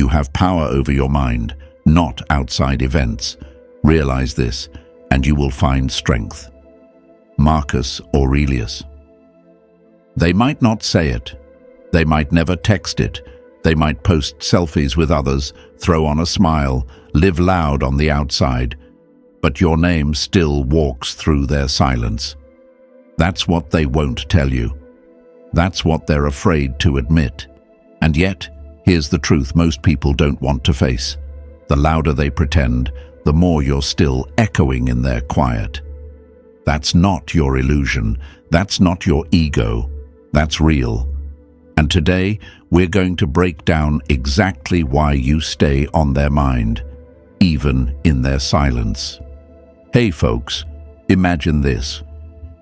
You have power over your mind, not outside events. Realize this, and you will find strength. Marcus Aurelius. They might not say it. They might never text it. They might post selfies with others, throw on a smile, live loud on the outside. But your name still walks through their silence. That's what they won't tell you. That's what they're afraid to admit. And yet, here's the truth most people don't want to face. The louder they pretend, the more you're still echoing in their quiet. That's not your illusion. That's not your ego. That's real. And today, we're going to break down exactly why you stay on their mind, even in their silence. Hey folks, imagine this.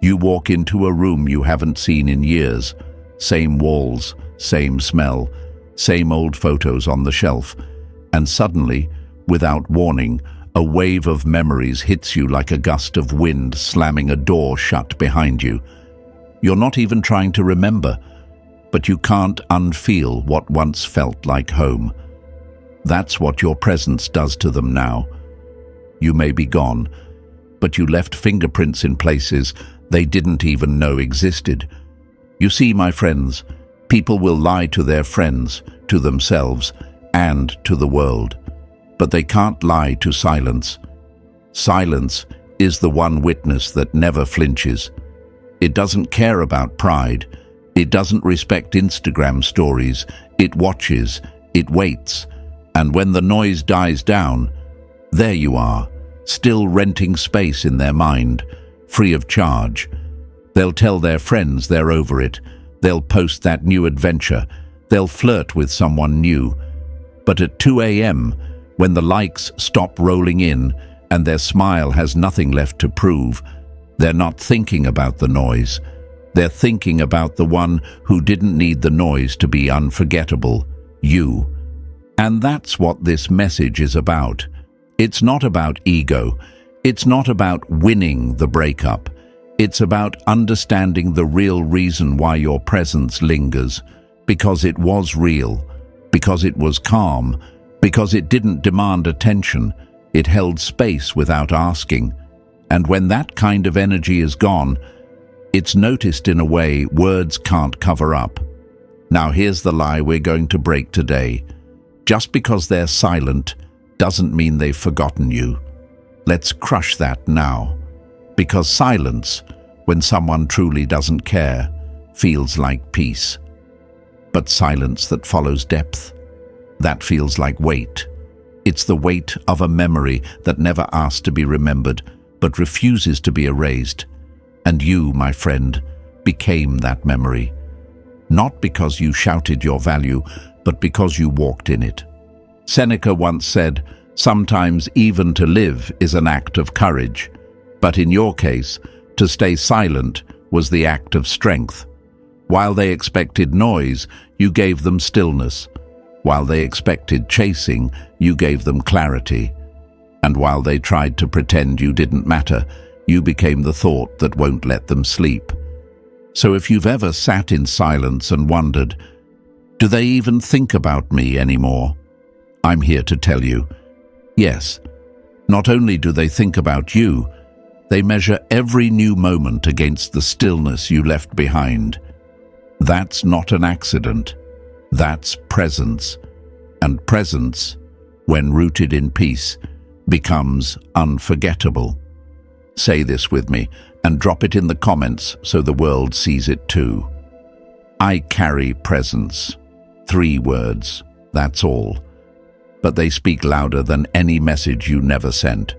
You walk into a room you haven't seen in years. Same walls, same smell, same old photos on the shelf. And suddenly, without warning, a wave of memories hits you like a gust of wind slamming a door shut behind you. You're not even trying to remember, but you can't unfeel what once felt like home. That's what your presence does to them now. You may be gone, but you left fingerprints in places they didn't even know existed. You see, my friends, people will lie to their friends, to themselves, and to the world. But they can't lie to silence. Silence is the one witness that never flinches. It doesn't care about pride. It doesn't respect Instagram stories. It watches, it waits. And when the noise dies down, there you are, still renting space in their mind, free of charge. They'll tell their friends they're over it. They'll post that new adventure. They'll flirt with someone new. But at 2 a.m., when the likes stop rolling in and their smile has nothing left to prove, they're not thinking about the noise. They're thinking about the one who didn't need the noise to be unforgettable, you. And that's what this message is about. It's not about ego. It's not about winning the breakup. It's about understanding the real reason why your presence lingers, because it was real, because it was calm, because it didn't demand attention. It held space without asking. And when that kind of energy is gone, it's noticed in a way words can't cover up. Now here's the lie we're going to break today. Just because they're silent doesn't mean they've forgotten you. Let's crush that now. Because silence, when someone truly doesn't care, feels like peace. But silence that follows depth, that feels like weight. It's the weight of a memory that never asked to be remembered, but refuses to be erased. And you, my friend, became that memory. Not because you shouted your value, but because you walked in it. Seneca once said, "Sometimes even to live is an act of courage." But in your case, to stay silent was the act of strength. While they expected noise, you gave them stillness. While they expected chasing, you gave them clarity. And while they tried to pretend you didn't matter, you became the thought that won't let them sleep. So if you've ever sat in silence and wondered, do they even think about me anymore? I'm here to tell you, yes. Not only do they think about you, they measure every new moment against the stillness you left behind. That's not an accident. That's presence. And presence, when rooted in peace, becomes unforgettable. Say this with me and drop it in the comments so the world sees it too. I carry presence. 3 words, that's all. But they speak louder than any message you never sent.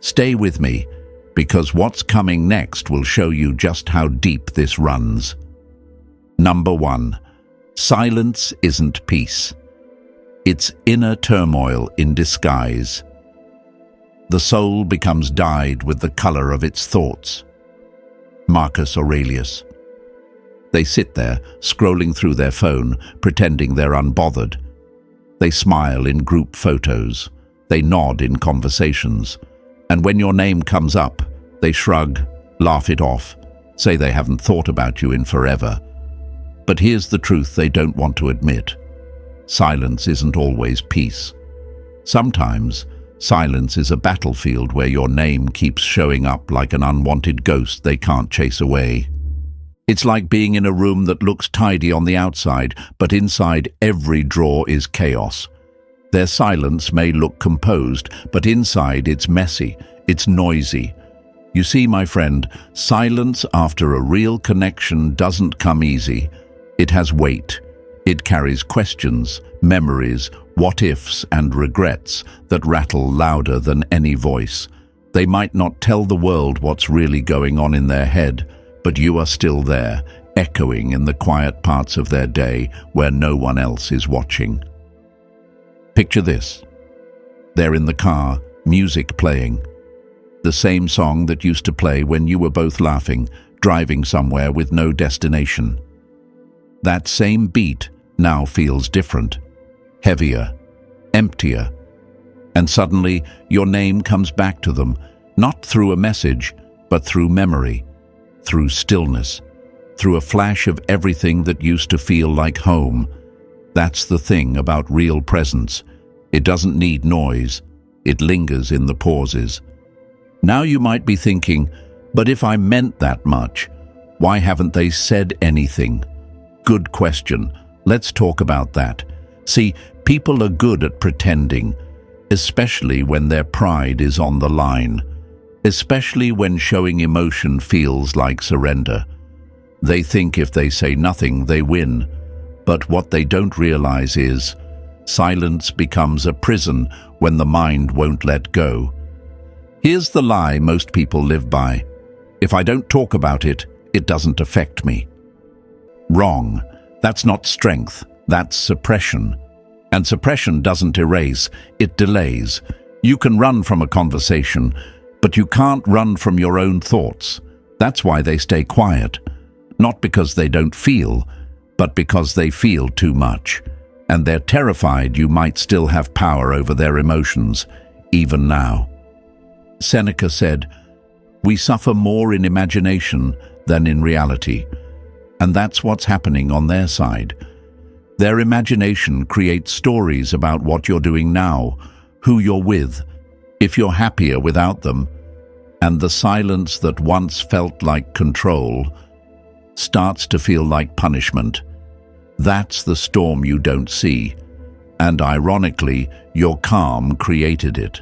Stay with me, because what's coming next will show you just how deep this runs. Number 1. Silence isn't peace. It's inner turmoil in disguise. The soul becomes dyed with the color of its thoughts. Marcus Aurelius. They sit there, scrolling through their phone, pretending they're unbothered. They smile in group photos. They nod in conversations. And when your name comes up, they shrug, laugh it off, say they haven't thought about you in forever. But here's the truth they don't want to admit. silence isn't always peace. Sometimes, silence is a battlefield where your name keeps showing up like an unwanted ghost they can't chase away. It's like being in a room that looks tidy on the outside, but inside every drawer is chaos. Their silence may look composed, but inside it's messy, it's noisy. You see, my friend, silence after a real connection doesn't come easy. It has weight. It carries questions, memories, what-ifs and regrets that rattle louder than any voice. They might not tell the world what's really going on in their head, but you are still there, echoing in the quiet parts of their day where no one else is watching. Picture this. They're in the car, music playing. The same song that used to play when you were both laughing, driving somewhere with no destination. That same beat now feels different, heavier, emptier. And suddenly your name comes back to them, not through a message, but through memory, through stillness, through a flash of everything that used to feel like home. That's the thing about real presence. It doesn't need noise. It lingers in the pauses. Now you might be thinking, but if I meant that much, why haven't they said anything? Good question. Let's talk about that. See, people are good at pretending, especially when their pride is on the line, especially when showing emotion feels like surrender. They think if they say nothing, they win. But what they don't realize is, silence becomes a prison when the mind won't let go. Here's the lie most people live by. If I don't talk about it, it doesn't affect me. Wrong. That's not strength. That's suppression. And suppression doesn't erase, it delays. You can run from a conversation, but you can't run from your own thoughts. That's why they stay quiet. Not because they don't feel, but because they feel too much. And they're terrified you might still have power over their emotions, even now. Seneca said, "We suffer more in imagination than in reality." And that's what's happening on their side. Their imagination creates stories about what you're doing now, who you're with, if you're happier without them, and the silence that once felt like control starts to feel like punishment. That's the storm you don't see, and ironically, your calm created it.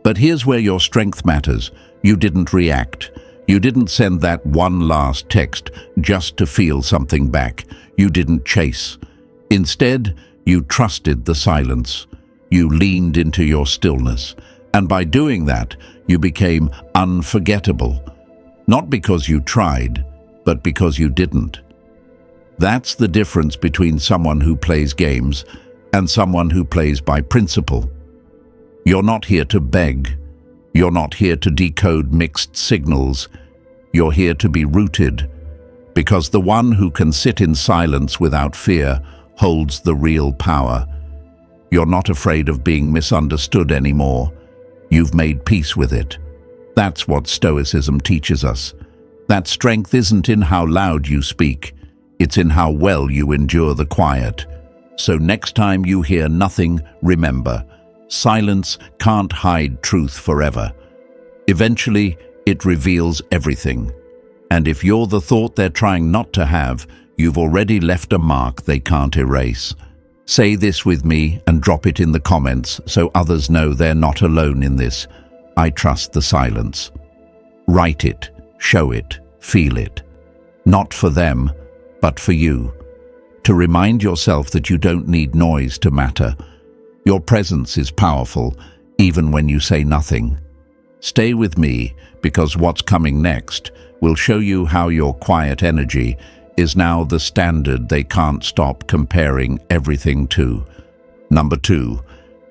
But here's where your strength matters. You didn't react. You didn't send that one last text just to feel something back. You didn't chase. Instead, you trusted the silence. You leaned into your stillness. And by doing that, you became unforgettable. Not because you tried, but because you didn't. That's the difference between someone who plays games and someone who plays by principle. You're not here to beg. You're not here to decode mixed signals. You're here to be rooted, because the one who can sit in silence without fear holds the real power. You're not afraid of being misunderstood anymore. You've made peace with it. That's what Stoicism teaches us. That strength isn't in how loud you speak. It's in how well you endure the quiet. So next time you hear nothing, remember, silence can't hide truth forever. Eventually, it reveals everything. And if you're the thought they're trying not to have, you've already left a mark they can't erase. Say this with me and drop it in the comments so others know they're not alone in this. I trust the silence. Write it, show it, feel it. Not for them, but for you. To remind yourself that you don't need noise to matter. Your presence is powerful, even when you say nothing. Stay with me, because what's coming next will show you how your quiet energy is now the standard they can't stop comparing everything to. Number 2,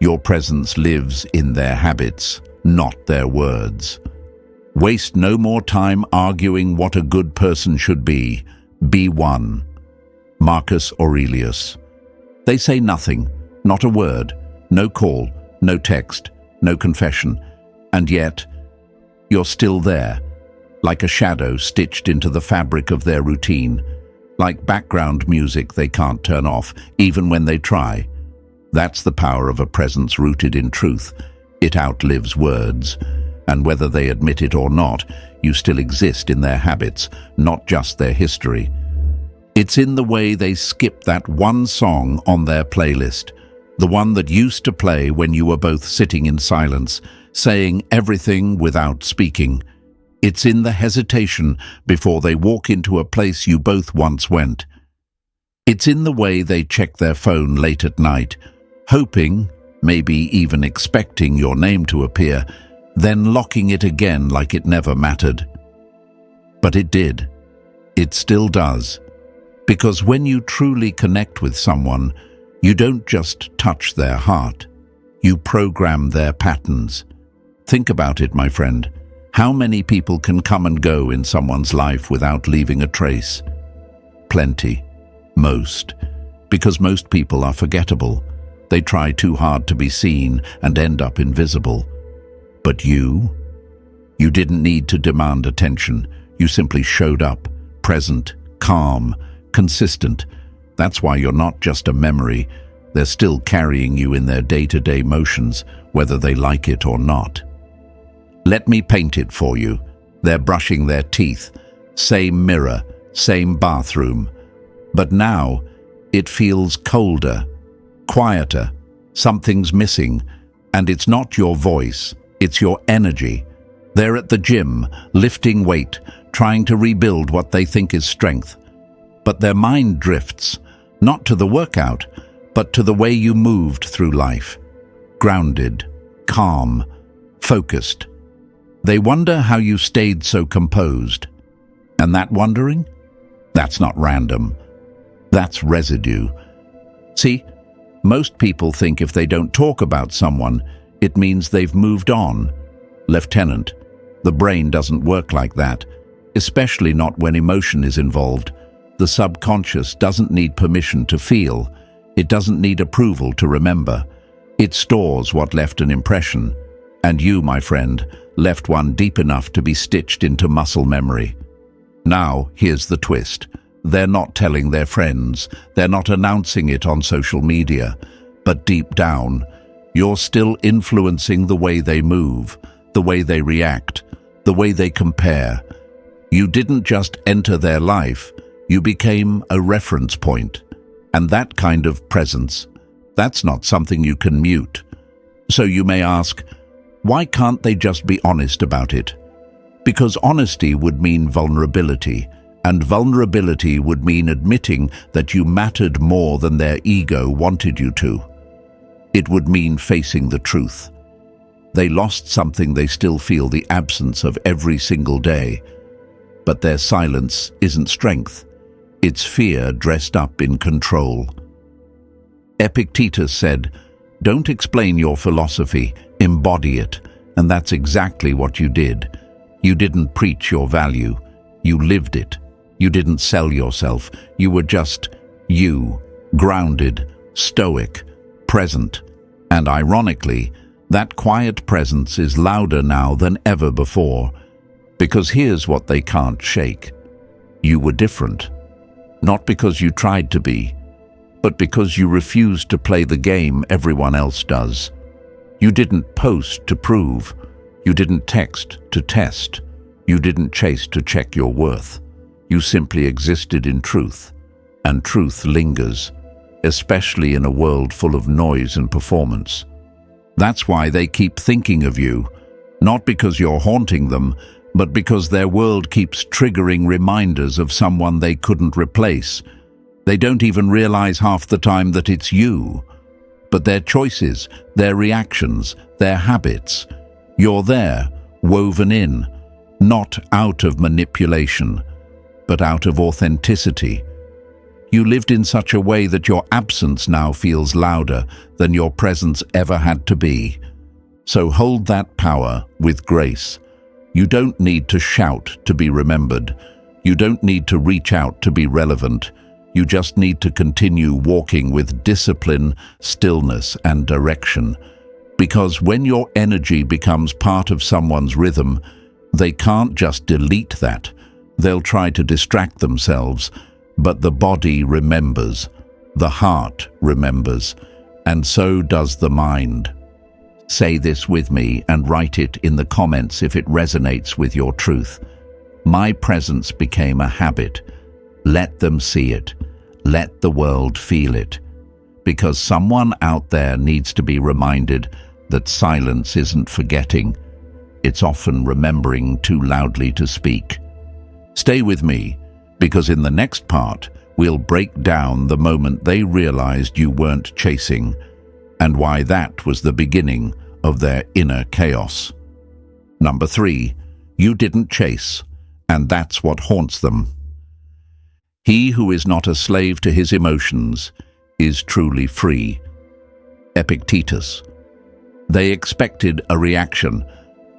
your presence lives in their habits, not their words. Waste no more time arguing what a good person should be. Be one. Marcus Aurelius. They say nothing, not a word, no call, no text, no confession, and yet you're still there, like a shadow stitched into the fabric of their routine, like background music they can't turn off, even when they try. That's the power of a presence rooted in truth. It outlives words, and whether they admit it or not, you still exist in their habits, not just their history. It's in the way they skip that one song on their playlist, the one that used to play when you were both sitting in silence, saying everything without speaking. It's in the hesitation before they walk into a place you both once went. It's in the way they check their phone late at night, hoping, maybe even expecting your name to appear, then locking it again like it never mattered. But it did. It still does. Because when you truly connect with someone, you don't just touch their heart. You program their patterns. Think about it, my friend. How many people can come and go in someone's life without leaving a trace? Plenty. Most. Because most people are forgettable. They try too hard to be seen and end up invisible. But you didn't need to demand attention. You simply showed up, present, calm, consistent. That's why you're not just a memory. They're still carrying you in their day-to-day motions, whether they like it or not. Let me paint it for you. They're brushing their teeth. Same mirror, same bathroom. But now, it feels colder, quieter. Something's missing. And it's not your voice, it's your energy. They're at the gym, lifting weight, trying to rebuild what they think is strength. But their mind drifts, not to the workout, but to the way you moved through life. Grounded, calm, focused. They wonder how you stayed so composed. And that wondering? That's not random. That's residue. See, most people think if they don't talk about someone, it means they've moved on. Lieutenant, the brain doesn't work like that, especially not when emotion is involved. The subconscious doesn't need permission to feel. It doesn't need approval to remember. It stores what left an impression. And you, my friend, left one deep enough to be stitched into muscle memory. Now, here's the twist. They're not telling their friends. They're not announcing it on social media. But deep down, you're still influencing the way they move, the way they react, the way they compare. You didn't just enter their life. You became a reference point. And that kind of presence, that's not something you can mute. So you may ask, why can't they just be honest about it? Because honesty would mean vulnerability, and vulnerability would mean admitting that you mattered more than their ego wanted you to. It would mean facing the truth. They lost something they still feel the absence of every single day. But their silence isn't strength. It's fear dressed up in control. Epictetus said, "Don't explain your philosophy, embody it." And that's exactly what you did. You didn't preach your value. You lived it. You didn't sell yourself. You were just you, grounded, stoic, present. And ironically, that quiet presence is louder now than ever before. Because here's what they can't shake. You were different. Not because you tried to be, but because you refused to play the game everyone else does. You didn't post to prove. You didn't text to test. You didn't chase to check your worth. You simply existed in truth. And truth lingers, especially in a world full of noise and performance. That's why they keep thinking of you, not because you're haunting them, but because their world keeps triggering reminders of someone they couldn't replace. They don't even realize half the time that it's you. But their choices, their reactions, their habits, you're there, woven in, not out of manipulation, but out of authenticity. You lived in such a way that your absence now feels louder than your presence ever had to be. So hold that power with grace. You don't need to shout to be remembered. You don't need to reach out to be relevant. You just need to continue walking with discipline, stillness, and direction. Because when your energy becomes part of someone's rhythm, they can't just delete that. They'll try to distract themselves, But the body remembers, the heart remembers, and so does the mind. Say this with me and write it in the comments if it resonates with your truth. My presence became a habit. Let them see it. Let the world feel it. Because someone out there needs to be reminded that silence isn't forgetting. It's often remembering too loudly to speak. Stay with me, because in the next part, we'll break down the moment they realized you weren't chasing, and why that was the beginning of their inner chaos. Number 3, you didn't chase, and that's what haunts them. He who is not a slave to his emotions is truly free. Epictetus. They expected a reaction.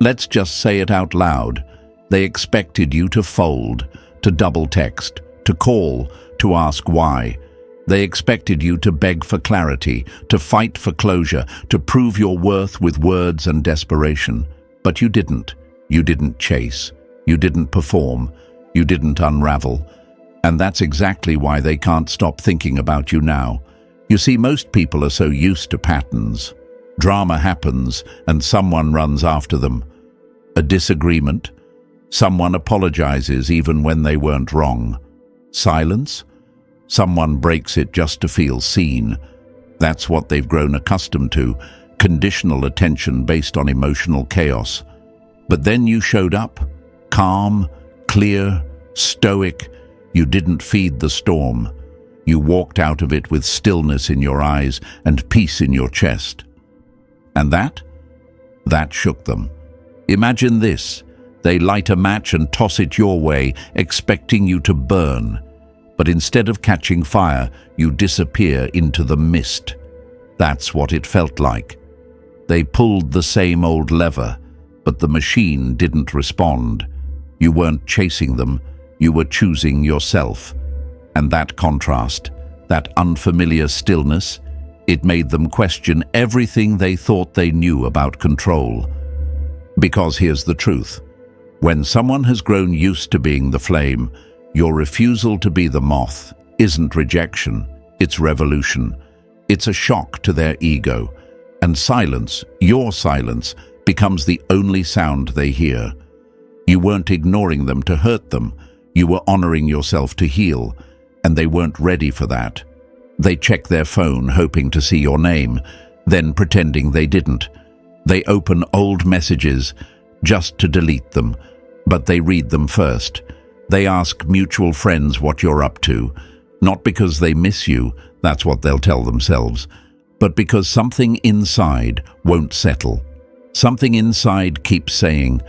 Let's just say it out loud. They expected you to fold, to double text, to call, to ask why. They expected you to beg for clarity, to fight for closure, to prove your worth with words and desperation. But you didn't. You didn't chase. You didn't perform. You didn't unravel. And that's exactly why they can't stop thinking about you now. You see, most people are so used to patterns. Drama happens and someone runs after them. A disagreement. Someone apologizes even when they weren't wrong. Silence. Someone breaks it just to feel seen. That's what they've grown accustomed to, conditional attention based on emotional chaos. But then you showed up, calm, clear, stoic. You didn't feed the storm. You walked out of it with stillness in your eyes and peace in your chest. And that shook them. Imagine this. They light a match and toss it your way, expecting you to burn. But instead of catching fire, you disappear into the mist. That's what it felt like. They pulled the same old lever, but the machine didn't respond. You weren't chasing them, you were choosing yourself. And that contrast, that unfamiliar stillness, it made them question everything they thought they knew about control. Because here's the truth. When someone has grown used to being the flame, your refusal to be the moth isn't rejection, it's revolution. It's a shock to their ego. And silence, your silence, becomes the only sound they hear. You weren't ignoring them to hurt them. You were honoring yourself to heal. And they weren't ready for that. They check their phone hoping to see your name, then pretending they didn't. They open old messages just to delete them, but they read them first. They ask mutual friends what you're up to, not because they miss you, that's what they'll tell themselves, but because something inside won't settle. Something inside keeps saying,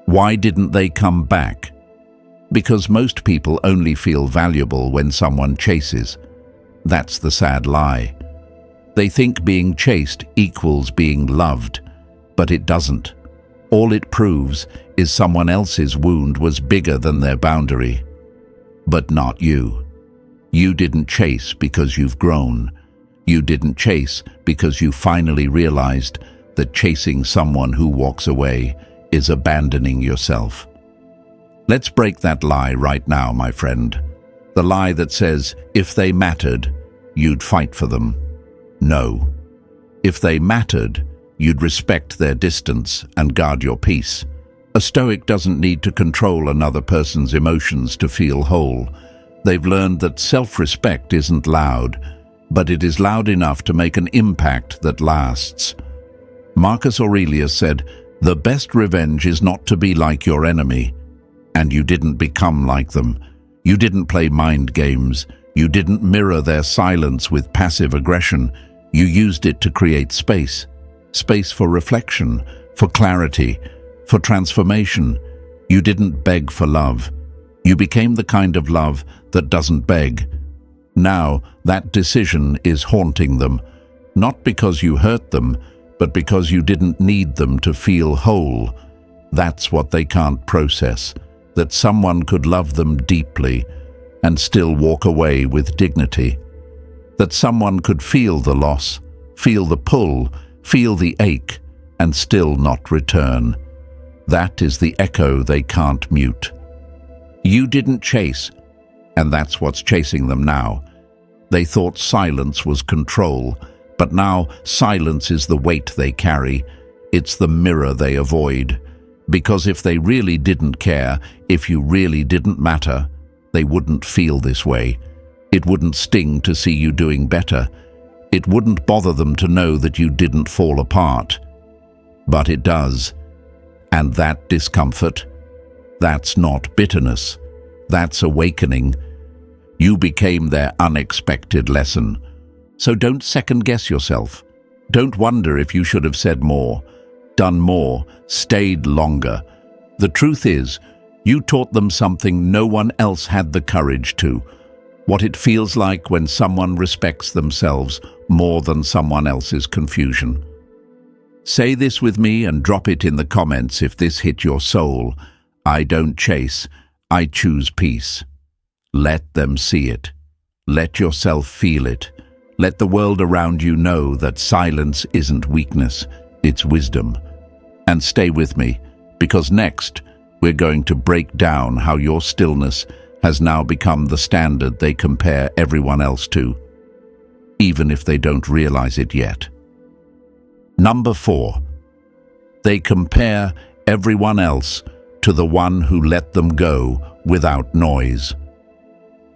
why didn't they come back? Because most people only feel valuable when someone chases. That's the sad lie. They think being chased equals being loved, but it doesn't. All it proves is someone else's wound was bigger than their boundary. But not you. You didn't chase because you've grown. You didn't chase because you finally realized that chasing someone who walks away is abandoning yourself. Let's break that lie right now, my friend. The lie that says, if they mattered, you'd fight for them. No. If they mattered, you'd respect their distance and guard your peace. A Stoic doesn't need to control another person's emotions to feel whole. They've learned that self-respect isn't loud, but it is loud enough to make an impact that lasts. Marcus Aurelius said, "The best revenge is not to be like your enemy." And you didn't become like them. You didn't play mind games. You didn't mirror their silence with passive aggression. You used it to create space. Space for reflection, for clarity, for transformation. You didn't beg for love. You became the kind of love that doesn't beg. Now, that decision is haunting them, not because you hurt them, but because you didn't need them to feel whole. That's what they can't process, that someone could love them deeply and still walk away with dignity. That someone could feel the loss, feel the pull, feel the ache, and still not return. That is the echo they can't mute. You didn't chase, And that's what's chasing them now. They thought silence was control, but now silence is the weight they carry. It's the mirror they avoid. Because if they really didn't care, if you really didn't matter, they wouldn't feel this way. It wouldn't sting to see you doing better. It wouldn't bother them to know that you didn't fall apart. But it does. And that discomfort, that's not bitterness. That's awakening. You became their unexpected lesson. So don't second-guess yourself. Don't wonder if you should have said more, done more, stayed longer. The truth is, you taught them something no one else had the courage to. What it feels like when someone respects themselves more than someone else's confusion. Say this with me and drop it in the comments if this hit your soul. I don't chase, I choose peace. Let them see it. Let yourself feel it. Let the world around you know that silence isn't weakness, it's wisdom. And stay with me, because next we're going to break down how your stillness has now become the standard they compare everyone else to, even if they don't realize it yet. Number 4. They compare everyone else to the one who let them go without noise.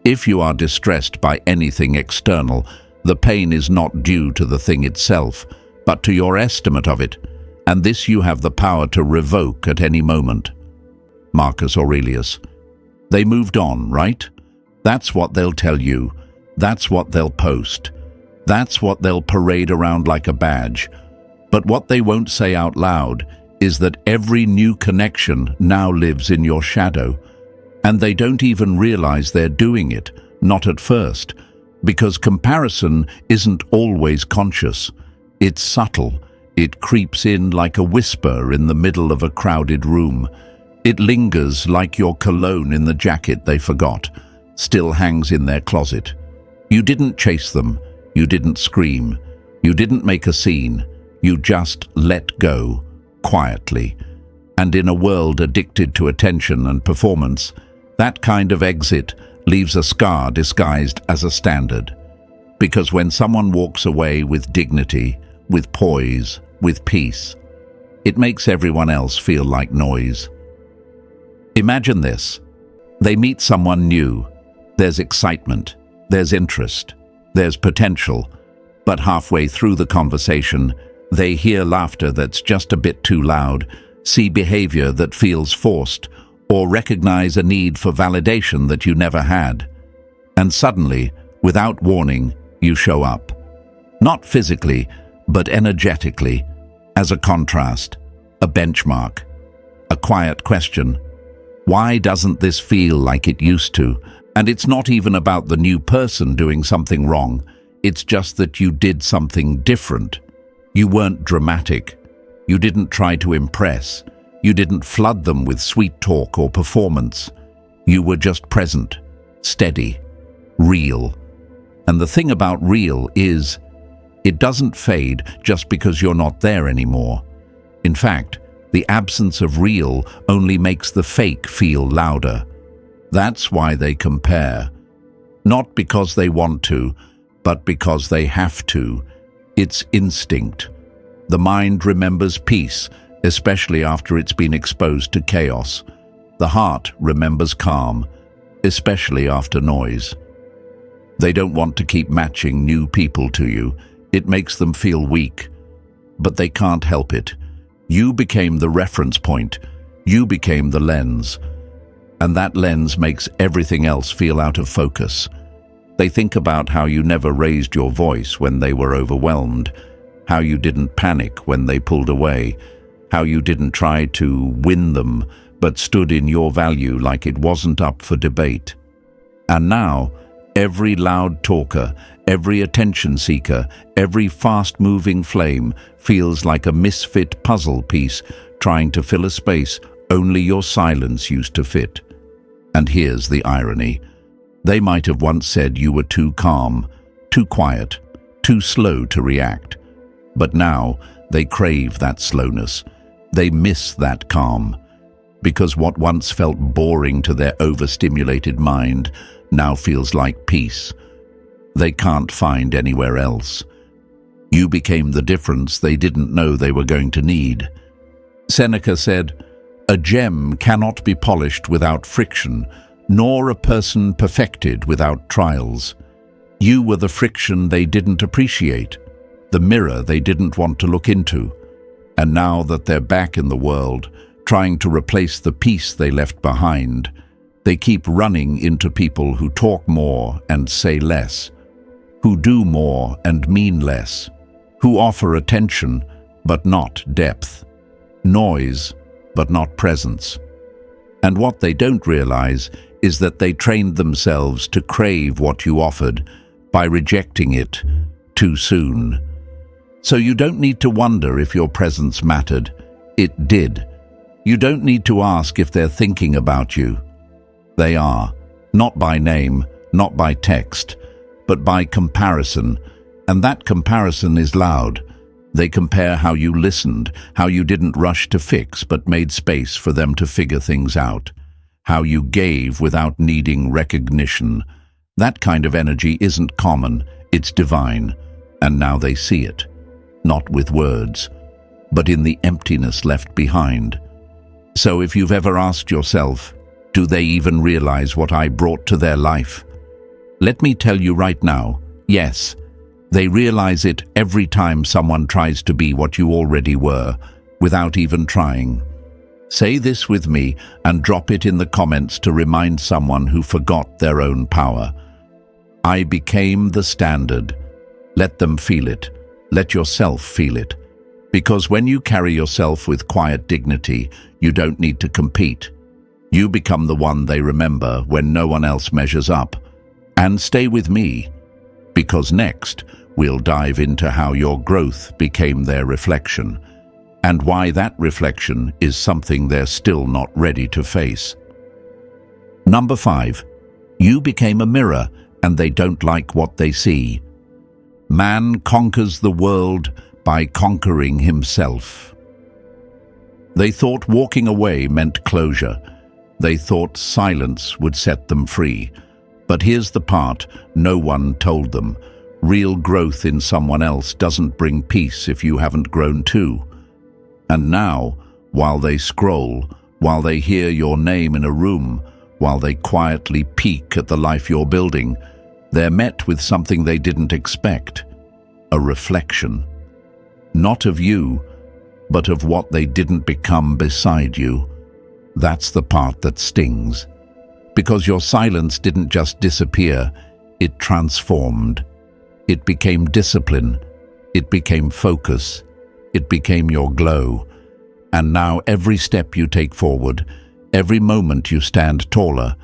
If you are distressed by anything external, the pain is not due to the thing itself, but to your estimate of it, and this you have the power to revoke at any moment. Marcus Aurelius. They moved on, right? That's what they'll tell you. That's what they'll post. That's what they'll parade around like a badge. But what they won't say out loud is that every new connection now lives in your shadow. And they don't even realize they're doing it, not at first, because comparison isn't always conscious. It's subtle. It creeps in like a whisper in the middle of a crowded room. It lingers like your cologne in the jacket they forgot, still hangs in their closet. You didn't chase them. You didn't scream. You didn't make a scene. You just let go, quietly. And in a world addicted to attention and performance, that kind of exit leaves a scar disguised as a standard. Because when someone walks away with dignity, with poise, with peace, it makes everyone else feel like noise. Imagine this. They meet someone new. There's excitement, there's interest, there's potential, but halfway through the conversation, they hear laughter that's just a bit too loud, see behavior that feels forced, or recognize a need for validation that you never had. And suddenly, without warning, you show up. Not physically, but energetically, as a contrast, a benchmark, a quiet question. Why doesn't this feel like it used to? And it's not even about the new person doing something wrong. It's just that you did something different. You weren't dramatic. You didn't try to impress. You didn't flood them with sweet talk or performance. You were just present, steady, real. And the thing about real is, it doesn't fade just because you're not there anymore. In fact, the absence of real only makes the fake feel louder. That's why they compare. Not because they want to, but because they have to. It's instinct. The mind remembers peace, especially after it's been exposed to chaos. The heart remembers calm, especially after noise. They don't want to keep matching new people to you. It makes them feel weak. But they can't help it. You became the reference point. You became the lens. And that lens makes everything else feel out of focus. They think about how you never raised your voice when they were overwhelmed, how you didn't panic when they pulled away, how you didn't try to win them, but stood in your value like it wasn't up for debate. And now, every loud talker, every attention seeker, every fast-moving flame feels like a misfit puzzle piece trying to fill a space only your silence used to fit. And here's the irony. They might have once said you were too calm, too quiet, too slow to react. But now they crave that slowness. They miss that calm. because what once felt boring to their overstimulated mind now feels like peace they can't find anywhere else. You became the difference they didn't know they were going to need. Seneca said, "A gem cannot be polished without friction, nor a person perfected without trials." You were the friction they didn't appreciate, the mirror they didn't want to look into. And now that they're back in the world, trying to replace the peace they left behind, they keep running into people who talk more and say less, who do more and mean less, who offer attention but not depth, noise but not presence. And what they don't realize is that they trained themselves to crave what you offered by rejecting it too soon. So you don't need to wonder if your presence mattered. It did. You don't need to ask if they're thinking about you. They are, not by name, not by text, but by comparison, and that comparison is loud. They compare how you listened, how you didn't rush to fix but made space for them to figure things out, how you gave without needing recognition. That kind of energy isn't common, it's divine, and now they see it, not with words, but in the emptiness left behind. So if you've ever asked yourself, do they even realize what I brought to their life? Let me tell you right now, yes, they realize it every time someone tries to be what you already were, without even trying. Say this with me and drop it in the comments to remind someone who forgot their own power. I became the standard. Let them feel it. Let yourself feel it. Because when you carry yourself with quiet dignity, you don't need to compete. You become the one they remember when no one else measures up. And stay with me, because next we'll dive into how your growth became their reflection, and why that reflection is something they're still not ready to face. Number 5. You became a mirror, and they don't like what they see. Man conquers the world by conquering himself. They thought walking away meant closure. They thought silence would set them free. But here's the part no one told them. Real growth in someone else doesn't bring peace if you haven't grown too. And now, while they scroll, while they hear your name in a room, while they quietly peek at the life you're building, they're met with something they didn't expect. A reflection. Not of you, but of what they didn't become beside you. That's the part that stings. Because your silence didn't just disappear, it transformed. It became discipline. It became focus. It became your glow. And now every step you take forward, every moment you stand taller,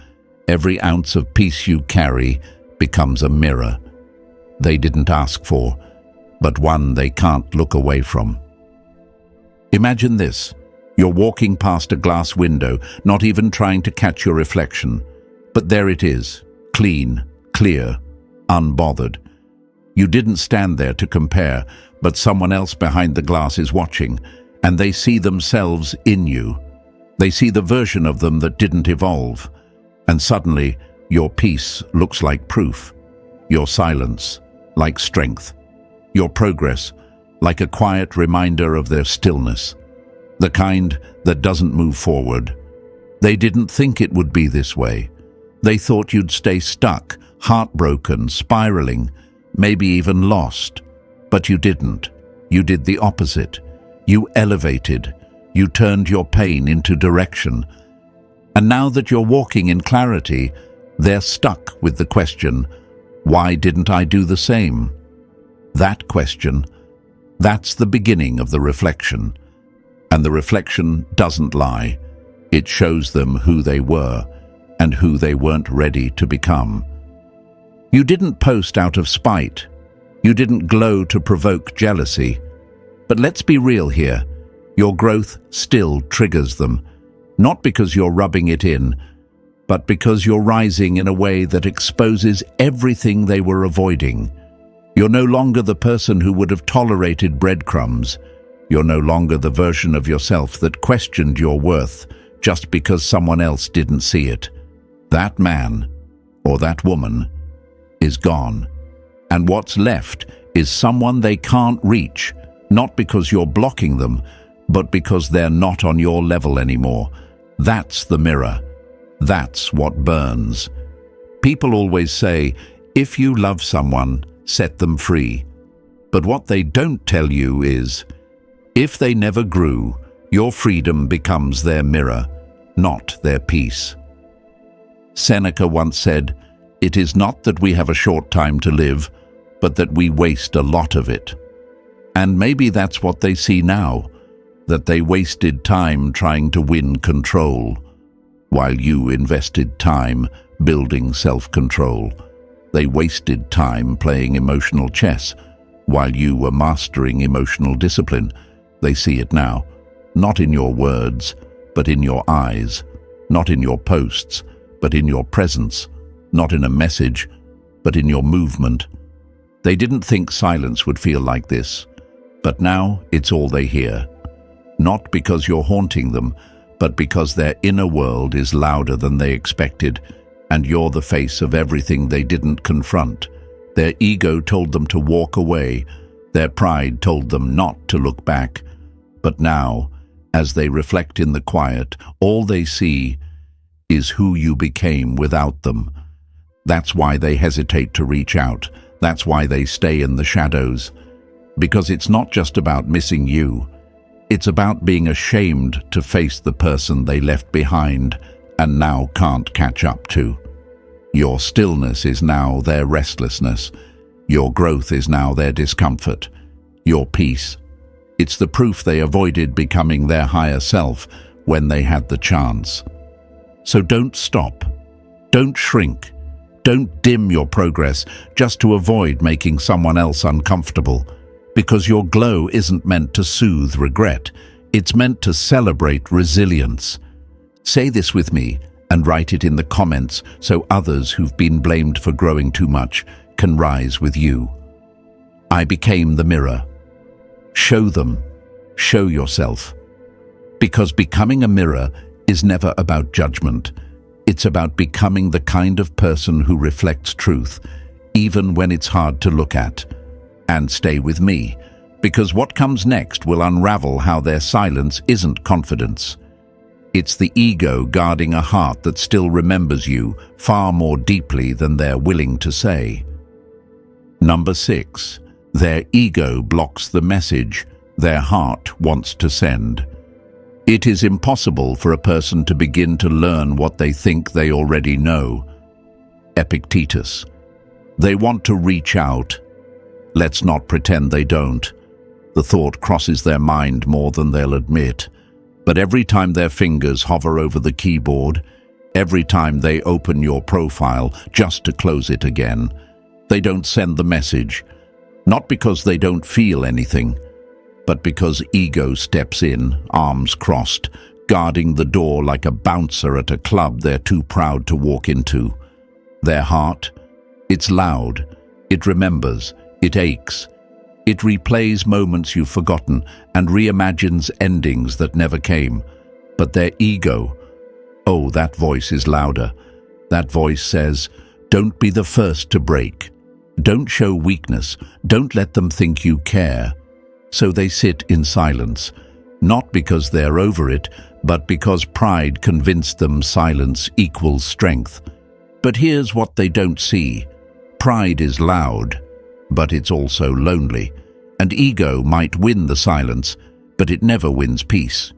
every ounce of peace you carry becomes a mirror they didn't ask for, but one they can't look away from. Imagine this. You're walking past a glass window, not even trying to catch your reflection. But there it is, clean, clear, unbothered. You didn't stand there to compare, but someone else behind the glass is watching, and they see themselves in you. They see the version of them that didn't evolve. And suddenly, your peace looks like proof. Your silence, like strength. Your progress, like a quiet reminder of their stillness. The kind that doesn't move forward. They didn't think it would be this way. They thought you'd stay stuck, heartbroken, spiraling, maybe even lost. But you didn't. You did the opposite. You elevated. You turned your pain into direction. And now that you're walking in clarity, they're stuck with the question, why didn't I do the same? That question, that's the beginning of the reflection. And the reflection doesn't lie. It shows them who they were and who they weren't ready to become. You didn't post out of spite. You didn't glow to provoke jealousy. But let's be real here. Your growth still triggers them, not because you're rubbing it in, but because you're rising in a way that exposes everything they were avoiding. You're no longer the person who would have tolerated breadcrumbs. You're no longer the version of yourself that questioned your worth just because someone else didn't see it. That man or that woman is gone. And what's left is someone they can't reach, not because you're blocking them, but because they're not on your level anymore. That's the mirror. That's what burns. People always say, if you love someone, set them free. But what they don't tell you is, if they never grew, your freedom becomes their mirror, not their peace. Seneca once said, "It is not that we have a short time to live, but that we waste a lot of it." And maybe that's what they see now, that they wasted time trying to win control, while you invested time building self-control. They wasted time playing emotional chess, while you were mastering emotional discipline. They see it now, not in your words, but in your eyes, not in your posts, but in your presence, not in a message, but in your movement. They didn't think silence would feel like this, but now it's all they hear. Not because you're haunting them, but because their inner world is louder than they expected, and you're the face of everything they didn't confront. Their ego told them to walk away, their pride told them not to look back. But now, as they reflect in the quiet, all they see is who you became without them. That's why they hesitate to reach out. That's why they stay in the shadows. Because it's not just about missing you. It's about being ashamed to face the person they left behind and now can't catch up to. Your stillness is now their restlessness. Your growth is now their discomfort. Your peace. It's the proof they avoided becoming their higher self when they had the chance. So don't stop. Don't shrink. Don't dim your progress just to avoid making someone else uncomfortable. Because your glow isn't meant to soothe regret. It's meant to celebrate resilience. Say this with me and write it in the comments so others who've been blamed for growing too much can rise with you. I became the mirror. Show them. Show yourself. Because becoming a mirror is never about judgment. It's about becoming the kind of person who reflects truth, even when it's hard to look at. And stay with me, because what comes next will unravel how their silence isn't confidence. It's the ego guarding a heart that still remembers you far more deeply than they're willing to say. Number 6. Their ego blocks the message their heart wants to send. It is impossible for a person to begin to learn what they think they already know. Epictetus. They want to reach out. Let's not pretend they don't. The thought crosses their mind more than they'll admit. But every time their fingers hover over the keyboard, every time they open your profile just to close it again, they don't send the message. Not because they don't feel anything, but because ego steps in, arms crossed, guarding the door like a bouncer at a club they're too proud to walk into. Their heart, it's loud, it remembers, it aches. It replays moments you've forgotten and reimagines endings that never came. But their ego, oh, that voice is louder. That voice says, don't be the first to break. Don't show weakness. Don't let them think you care. So they sit in silence, not because they're over it, but because pride convinced them silence equals strength. But here's what they don't see. Pride is loud, but it's also lonely. And ego might win the silence, but it never wins peace.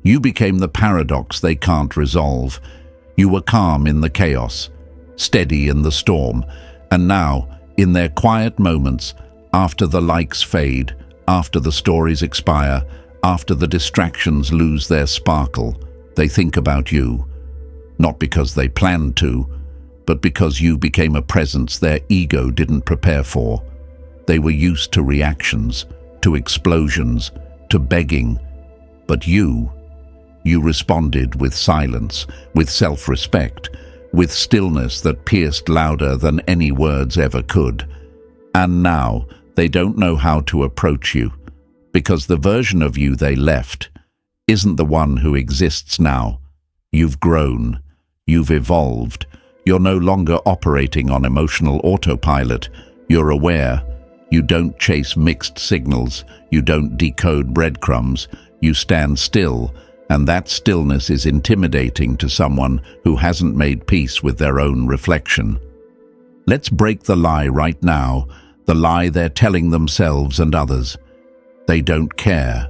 You became the paradox they can't resolve. You were calm in the chaos, steady in the storm, and now, in their quiet moments, after the likes fade, after the stories expire, after the distractions lose their sparkle, they think about you. Not because they planned to, but because you became a presence their ego didn't prepare for. They were used to reactions, to explosions, to begging. But you responded with silence, with self-respect, with stillness that pierced louder than any words ever could. And now they don't know how to approach you, because the version of you they left isn't the one who exists now. You've grown. You've evolved. You're no longer operating on emotional autopilot. You're aware. You don't chase mixed signals. You don't decode breadcrumbs. You stand still, and that stillness is intimidating to someone who hasn't made peace with their own reflection. Let's break the lie right now, the lie they're telling themselves and others. They don't care.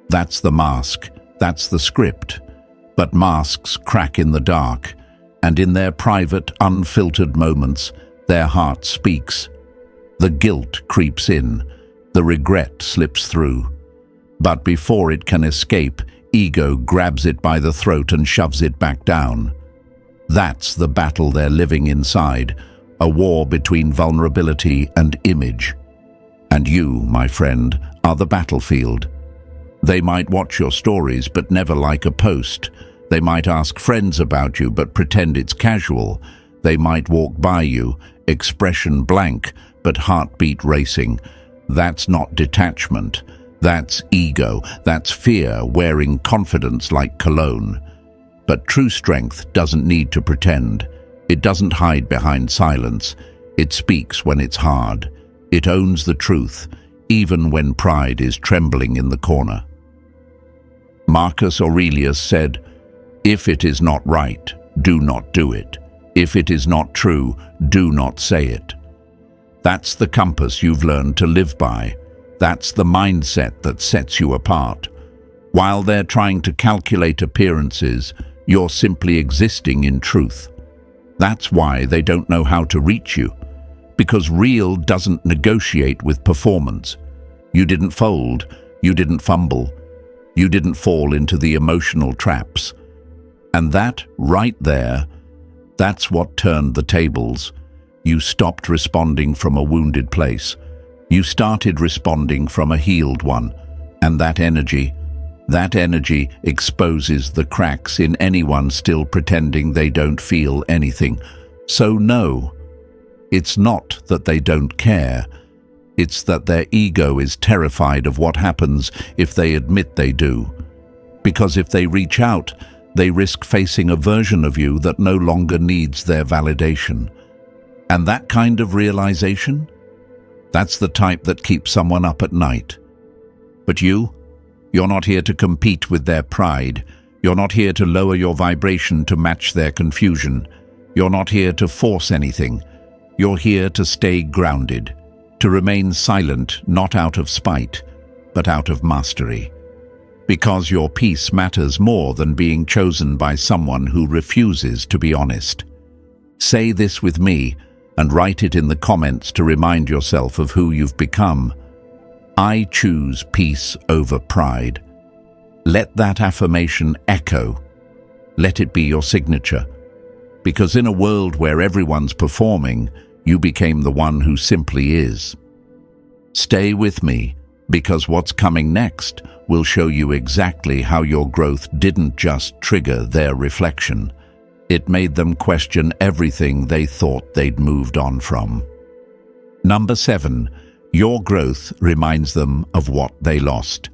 That's the mask. That's the script. But masks crack in the dark, and in their private, unfiltered moments, their heart speaks. The guilt creeps in. The regret slips through. But before it can escape, ego grabs it by the throat and shoves it back down. That's the battle they're living inside, a war between vulnerability and image. And you, my friend, are the battlefield. They might watch your stories but never like a post. They might ask friends about you but pretend it's casual. They might walk by you, expression blank but heartbeat racing. That's not detachment. That's ego. That's fear wearing confidence like cologne. But true strength doesn't need to pretend. It doesn't hide behind silence. It speaks when it's hard. It owns the truth, even when pride is trembling in the corner. Marcus Aurelius said, "If it is not right, do not do it. If it is not true, do not say it." That's the compass you've learned to live by. That's the mindset that sets you apart. While they're trying to calculate appearances, you're simply existing in truth. That's why they don't know how to reach you, because real doesn't negotiate with performance. You didn't fold, you didn't fumble, you didn't fall into the emotional traps. And that, right there, that's what turned the tables. You stopped responding from a wounded place. You started responding from a healed one. And that energy exposes the cracks in anyone still pretending they don't feel anything. So no, it's not that they don't care. It's that their ego is terrified of what happens if they admit they do. Because if they reach out, they risk facing a version of you that no longer needs their validation. And that kind of realization, that's the type that keeps someone up at night. But you're not here to compete with their pride. You're not here to lower your vibration to match their confusion. You're not here to force anything. You're here to stay grounded, to remain silent, not out of spite, but out of mastery. Because your peace matters more than being chosen by someone who refuses to be honest. Say this with me and write it in the comments to remind yourself of who you've become. I choose peace over pride. Let that affirmation echo. Let it be your signature. Because in a world where everyone's performing, you became the one who simply is. Stay with me, because what's coming next will show you exactly how your growth didn't just trigger their reflection. It made them question everything they thought they'd moved on from. Number 7. Your growth reminds them of what they lost.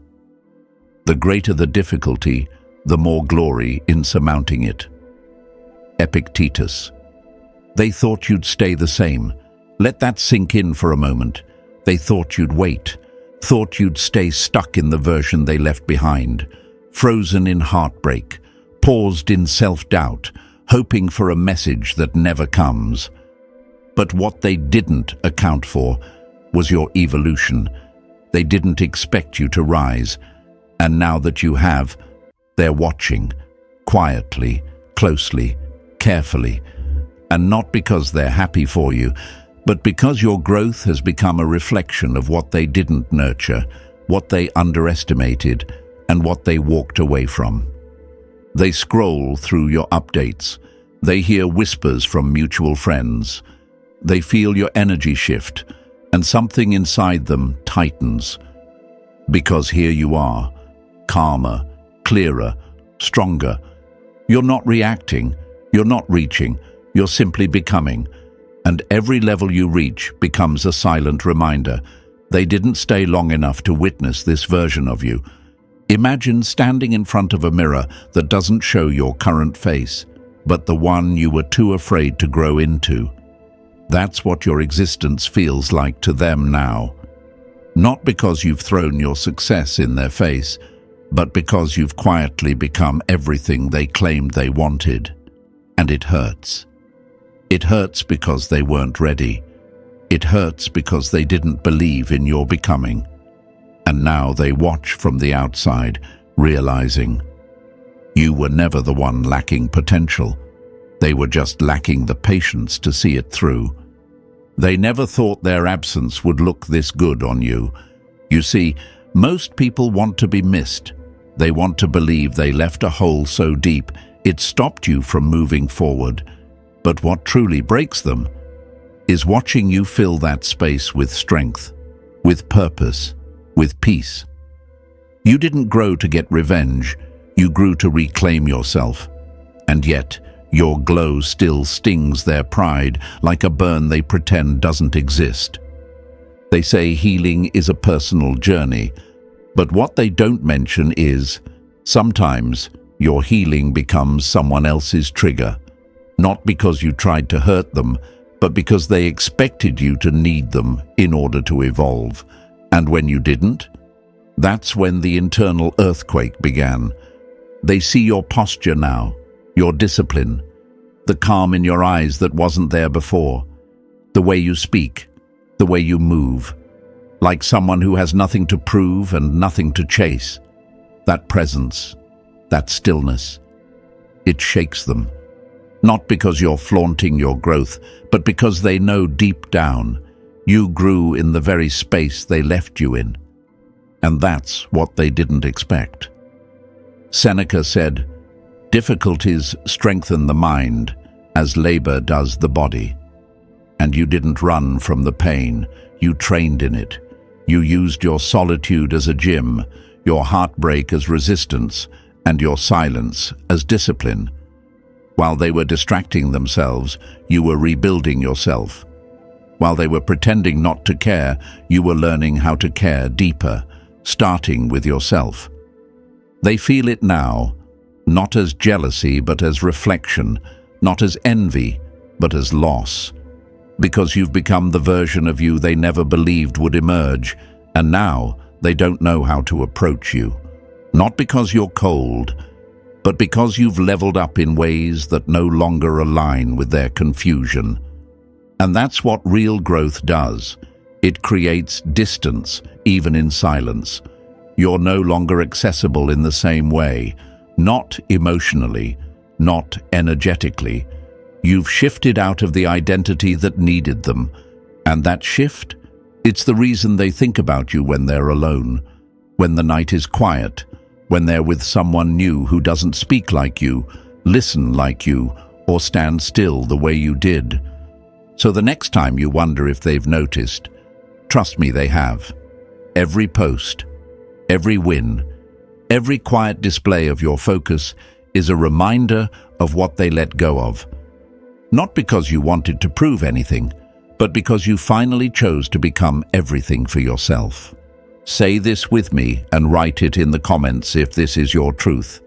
The greater the difficulty, the more glory in surmounting it. Epictetus. They thought you'd stay the same. Let that sink in for a moment. They thought you'd wait, thought you'd stay stuck in the version they left behind, frozen in heartbreak, paused in self-doubt, hoping for a message that never comes. But what they didn't account for was your evolution. They didn't expect you to rise, and now that you have, they're watching, quietly, closely, carefully, and not because they're happy for you, but because your growth has become a reflection of what they didn't nurture, what they underestimated, and what they walked away from. They scroll through your updates. They hear whispers from mutual friends. They feel your energy shift, and something inside them tightens. Because here you are, calmer, clearer, stronger. You're not reacting, you're not reaching, you're simply becoming. And every level you reach becomes a silent reminder. They didn't stay long enough to witness this version of you. Imagine standing in front of a mirror that doesn't show your current face, but the one you were too afraid to grow into. That's what your existence feels like to them now. Not because you've thrown your success in their face, but because you've quietly become everything they claimed they wanted. And it hurts. It hurts because they weren't ready. It hurts because they didn't believe in your becoming. And now they watch from the outside, realizing you were never the one lacking potential. They were just lacking the patience to see it through. They never thought their absence would look this good on you. You see, most people want to be missed. They want to believe they left a hole so deep it stopped you from moving forward. But what truly breaks them is watching you fill that space with strength, with purpose, with peace. You didn't grow to get revenge. You grew to reclaim yourself. And yet, your glow still stings their pride like a burn they pretend doesn't exist. They say healing is a personal journey, but what they don't mention is, sometimes your healing becomes someone else's trigger, not because you tried to hurt them, but because they expected you to need them in order to evolve. And when you didn't, that's when the internal earthquake began. They see your posture now, your discipline, the calm in your eyes that wasn't there before, the way you speak, the way you move, like someone who has nothing to prove and nothing to chase. That presence, that stillness, it shakes them. Not because you're flaunting your growth, but because they know deep down you grew in the very space they left you in. And that's what they didn't expect. Seneca said, "Difficulties strengthen the mind as labor does the body." And you didn't run from the pain, you trained in it. You used your solitude as a gym, your heartbreak as resistance, and your silence as discipline. While they were distracting themselves, you were rebuilding yourself. While they were pretending not to care, you were learning how to care deeper, starting with yourself. They feel it now, not as jealousy but as reflection, not as envy but as loss. Because you've become the version of you they never believed would emerge, and now they don't know how to approach you. Not because you're cold, but because you've leveled up in ways that no longer align with their confusion. And that's what real growth does. It creates distance, even in silence. You're no longer accessible in the same way, not emotionally, not energetically. You've shifted out of the identity that needed them. And that shift, it's the reason they think about you when they're alone, when the night is quiet, when they're with someone new who doesn't speak like you, listen like you, or stand still the way you did. So the next time you wonder if they've noticed, trust me, they have. Every post, every win, every quiet display of your focus is a reminder of what they let go of. Not because you wanted to prove anything, but because you finally chose to become everything for yourself. Say this with me and write it in the comments if this is your truth.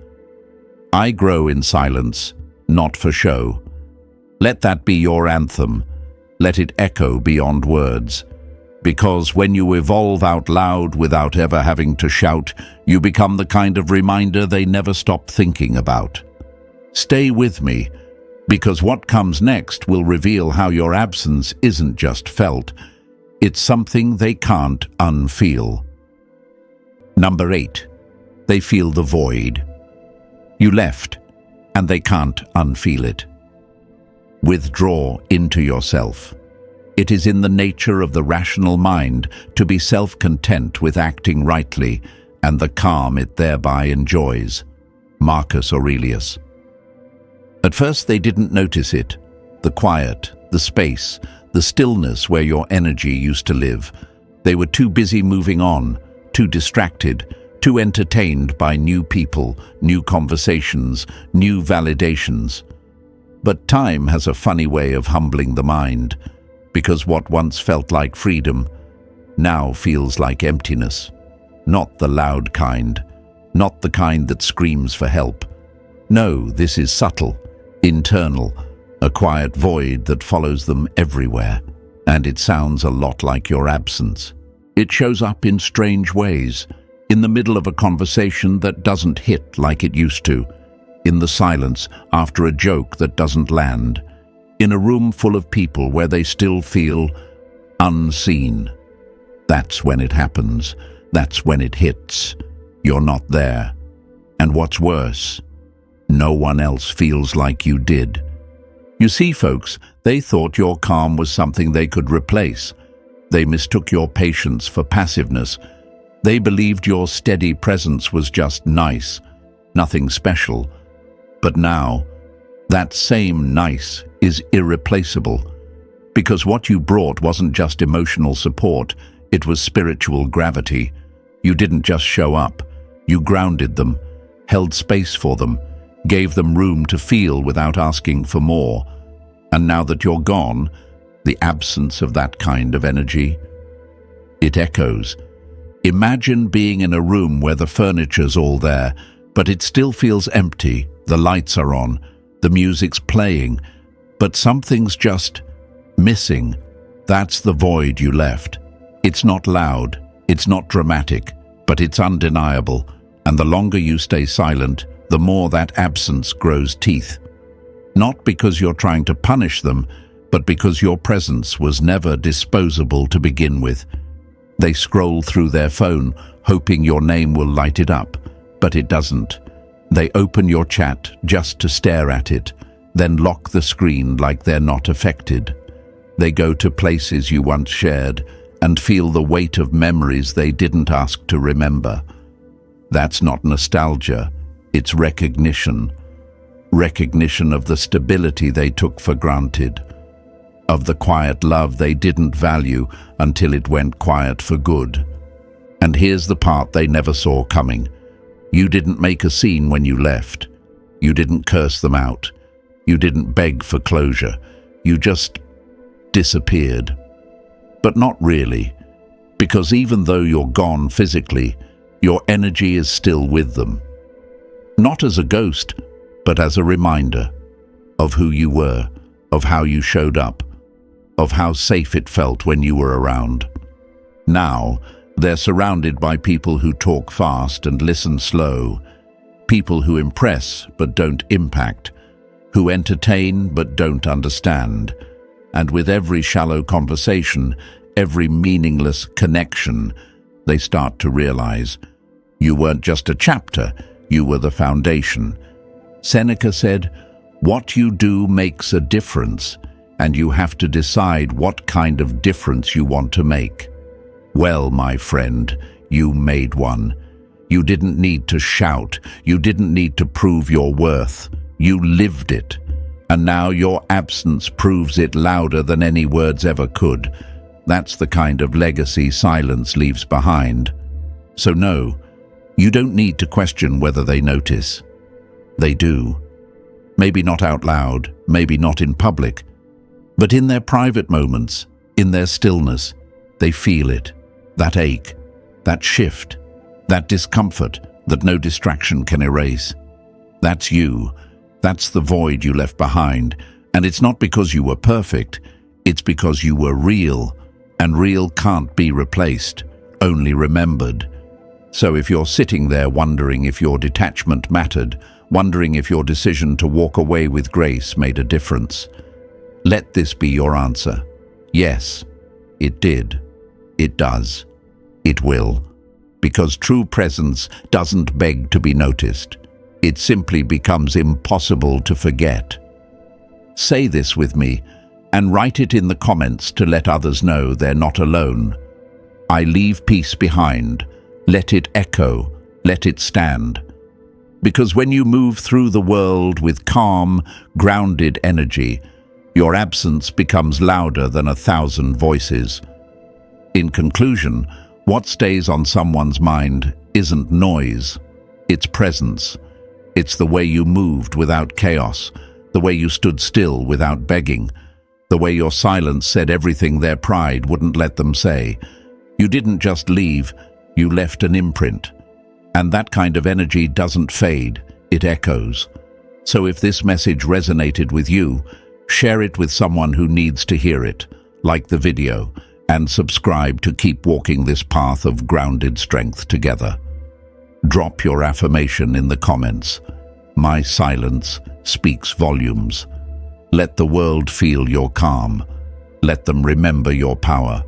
I grow in silence, not for show. Let that be your anthem. Let it echo beyond words. Because when you evolve out loud without ever having to shout, you become the kind of reminder they never stop thinking about. Stay with me, because what comes next will reveal how your absence isn't just felt. It's something they can't unfeel. Number 8. They feel the void. You left, and they can't unfeel it. Withdraw into yourself. It is in the nature of the rational mind to be self-content with acting rightly and the calm it thereby enjoys. Marcus Aurelius. At first they didn't notice it, the quiet, the space, the stillness where your energy used to live. They were too busy moving on, too distracted, too entertained by new people, new conversations, new validations. But time has a funny way of humbling the mind, because what once felt like freedom now feels like emptiness. Not the loud kind, not the kind that screams for help. No, this is subtle, internal, a quiet void that follows them everywhere. And it sounds a lot like your absence. It shows up in strange ways, in the middle of a conversation that doesn't hit like it used to, in the silence after a joke that doesn't land, in a room full of people where they still feel unseen. That's when it happens. That's when it hits. You're not there. And what's worse, no one else feels like you did. You see, folks, they thought your calm was something they could replace. They mistook your patience for passiveness. They believed your steady presence was just nice, nothing special. But now, that same nice is irreplaceable. Because what you brought wasn't just emotional support, it was spiritual gravity. You didn't just show up. You grounded them, held space for them, gave them room to feel without asking for more. And now that you're gone, the absence of that kind of energy, it echoes. Imagine being in a room where the furniture's all there, but it still feels empty. The lights are on, the music's playing, but something's just missing. That's the void you left. It's not loud, it's not dramatic, but it's undeniable. And the longer you stay silent, the more that absence grows teeth. Not because you're trying to punish them, but because your presence was never disposable to begin with. They scroll through their phone, hoping your name will light it up, but it doesn't. They open your chat just to stare at it, then lock the screen like they're not affected. They go to places you once shared and feel the weight of memories they didn't ask to remember. That's not nostalgia, it's recognition. Recognition of the stability they took for granted, of the quiet love they didn't value until it went quiet for good. And here's the part they never saw coming. You didn't make a scene when you left. You didn't curse them out. You didn't beg for closure. You just disappeared. But not really, because even though you're gone physically, your energy is still with them. Not as a ghost, but as a reminder of who you were, of how you showed up, of how safe it felt when you were around. Now, they're surrounded by people who talk fast and listen slow, people who impress but don't impact, who entertain but don't understand. And with every shallow conversation, every meaningless connection, they start to realize you weren't just a chapter, you were the foundation. Seneca said, "What you do makes a difference, and you have to decide what kind of difference you want to make." Well, my friend, you made one. You didn't need to shout. You didn't need to prove your worth. You lived it. And now your absence proves it louder than any words ever could. That's the kind of legacy silence leaves behind. So no, you don't need to question whether they notice. They do. Maybe not out loud, maybe not in public, but in their private moments, in their stillness, they feel it. That ache, that shift, that discomfort that no distraction can erase. That's you. That's the void you left behind. And it's not because you were perfect, it's because you were real. And real can't be replaced, only remembered. So if you're sitting there wondering if your detachment mattered, wondering if your decision to walk away with grace made a difference, let this be your answer. Yes, it did. It does. It will. Because true presence doesn't beg to be noticed. It simply becomes impossible to forget. Say this with me, and write it in the comments to let others know they're not alone. I leave peace behind. Let it echo. Let it stand. Because when you move through the world with calm, grounded energy, your absence becomes louder than 1,000 voices. In conclusion, what stays on someone's mind isn't noise, it's presence. It's the way you moved without chaos, the way you stood still without begging, the way your silence said everything their pride wouldn't let them say. You didn't just leave, you left an imprint. And that kind of energy doesn't fade, it echoes. So if this message resonated with you, share it with someone who needs to hear it, like the video, and subscribe to keep walking this path of grounded strength together. Drop your affirmation in the comments. My silence speaks volumes. Let the world feel your calm. Let them remember your power.